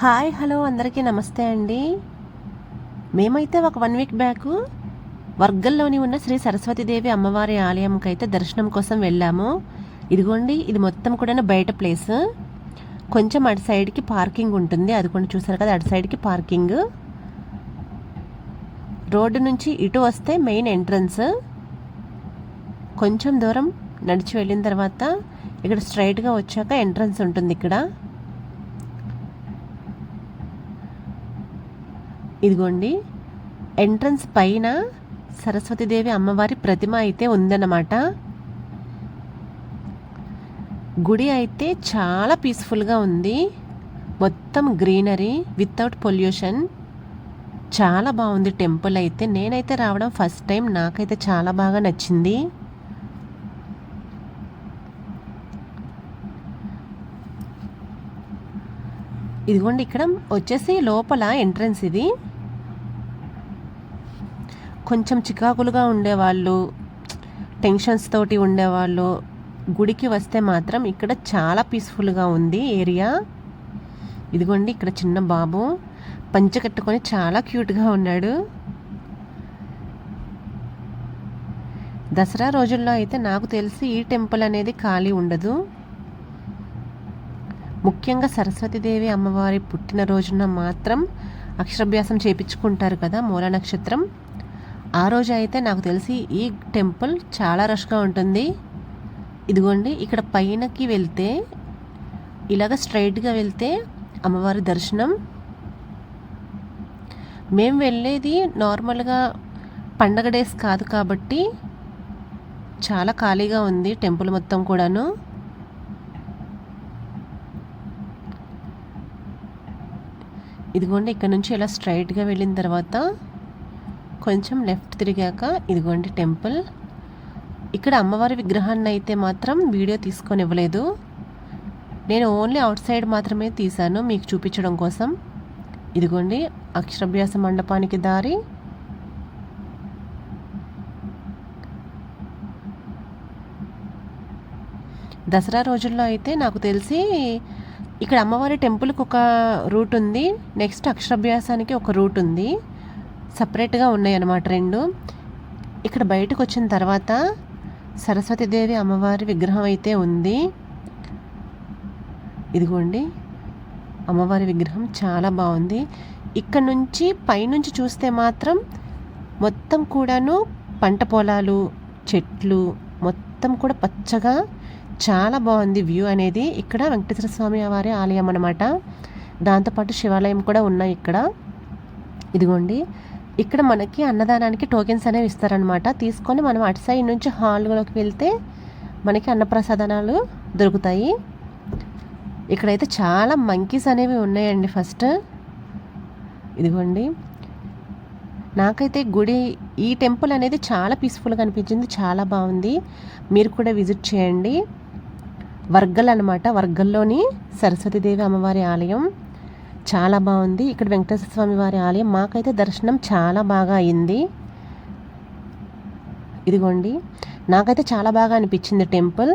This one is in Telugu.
హాయ్ హలో అందరికీ నమస్తే అండి. మేమైతే ఒక 1 వీక్ బ్యాక్ వర్గల్లోని ఉన్న శ్రీ సరస్వతీదేవి అమ్మవారి ఆలయంకి అయితే దర్శనం కోసం వెళ్ళాము. ఇదిగోండి, ఇది మొత్తం కూడా బయట ప్లేస్. కొంచెం అటు సైడ్కి పార్కింగ్ ఉంటుంది, అది కూడా చూసారు కదా, అటు సైడ్కి పార్కింగ్. రోడ్డు నుంచి ఇటు వస్తే మెయిన్ ఎంట్రన్స్. కొంచెం దూరం నడిచి వెళ్ళిన తర్వాత ఇక్కడ స్ట్రైట్గా వచ్చాక ఎంట్రన్స్ ఉంటుంది. ఇక్కడ ఇదిగోండి, ఎంట్రన్స్ పైన సరస్వతీదేవి అమ్మవారి ప్రతిమ అయితే ఉందన్నమాట. గుడి అయితే చాలా పీస్ఫుల్గా ఉంది, మొత్తం గ్రీనరీ వితౌట్ పొల్యూషన్. చాలా బాగుంది టెంపుల్ అయితే. నేనైతే రావడం ఫస్ట్ టైం, నాకైతే చాలా బాగా నచ్చింది. ఇదిగోండి, ఇక్కడ వచ్చేసి లోపల ఎంట్రన్స్. ఇది కొంచెం చికాకులుగా ఉండేవాళ్ళు, టెన్షన్స్ తోటి ఉండేవాళ్ళు గుడికి వస్తే మాత్రం ఇక్కడ చాలా పీస్ఫుల్గా ఉంది ఏరియా. ఇదిగోండి, ఇక్కడ చిన్న బాబు పంచె కట్టుకొని చాలా క్యూట్గా ఉన్నాడు. దసరా రోజుల్లో అయితే నాకు తెలిసి ఈ టెంపుల్ అనేది ఖాళీ ఉండదు. ముఖ్యంగా సరస్వతీదేవి అమ్మవారి పుట్టినరోజున మాత్రం అక్షరాభ్యాసం చేయించుకుంటారు కదా, మూల నక్షత్రం. ఆ రోజు అయితే నాకు తెలిసి ఈ టెంపుల్ చాలా రష్గా ఉంటుంది. ఇదిగోండి, ఇక్కడ పైనకి వెళ్తే ఇలాగ స్ట్రైట్గా వెళ్తే అమ్మవారి దర్శనం. మేము వెళ్ళేది నార్మల్గా పండగ డేస్ కాదు కాబట్టి చాలా ఖాళీగా ఉంది టెంపుల్ మొత్తం కూడాను. ఇదిగోండి, ఇక్కడ నుంచి ఇలా స్ట్రైట్గా వెళ్ళిన తర్వాత కొంచెం లెఫ్ట్ తిరిగాక ఇదిగోండి టెంపుల్. ఇక్కడ అమ్మవారి విగ్రహాన్ని అయితే మాత్రం వీడియో తీసుకొని ఇవ్వలేదు, నేను ఓన్లీ అవుట్ సైడ్ మాత్రమే తీశాను మీకు చూపించడం కోసం. ఇదిగోండి, అక్షరాభ్యాస మండపానికి దారి. దసరా రోజుల్లో అయితే నాకు తెలిసి ఇక్కడ అమ్మవారి టెంపుల్కి ఒక రూట్ ఉంది, నెక్స్ట్ అక్షరాభ్యాసానికి ఒక రూట్ ఉంది, సపరేట్గా ఉన్నాయి అన్నమాట రెండు. ఇక్కడ బయటకు వచ్చిన తర్వాత సరస్వతీదేవి అమ్మవారి విగ్రహం అయితే ఉంది. ఇదిగోండి, అమ్మవారి విగ్రహం చాలా బాగుంది. ఇక్కడ నుంచి పైనుంచి చూస్తే మాత్రం మొత్తం కూడాను పంట పొలాలు, చెట్లు మొత్తం కూడా పచ్చగా చాలా బాగుంది వ్యూ అనేది. ఇక్కడ వెంకటేశ్వర స్వామి వారి ఆలయం అన్నమాట, దాంతోపాటు శివాలయం కూడా ఉన్నాయి ఇక్కడ. ఇదిగోండి, ఇక్కడ మనకి అన్నదానానికి టోకెన్స్ అనేవి ఇస్తారనమాట. తీసుకొని మనం అటు సైడ్ నుంచి హాల్లోకి వెళ్తే మనకి అన్నప్రసాదనాలు దొరుకుతాయి. ఇక్కడైతే చాలా మంకీస్ అనేవి ఉన్నాయండి ఫస్ట్. ఇదిగోండి, నాకైతే గుడి ఈ టెంపుల్ అనేది చాలా పీస్ఫుల్గా అనిపించింది, చాలా బాగుంది. మీరు కూడా విజిట్ చేయండి. వర్గల్ అనమాట, వర్గల్లోని సరస్వతీదేవి అమ్మవారి ఆలయం చాలా బాగుంది. ఇక్కడ వెంకటేశ్వర స్వామి వారి ఆలయం మాకైతే దర్శనం చాలా బాగా అయింది. ఇదిగోండి, నాకైతే చాలా బాగా అనిపించింది టెంపుల్.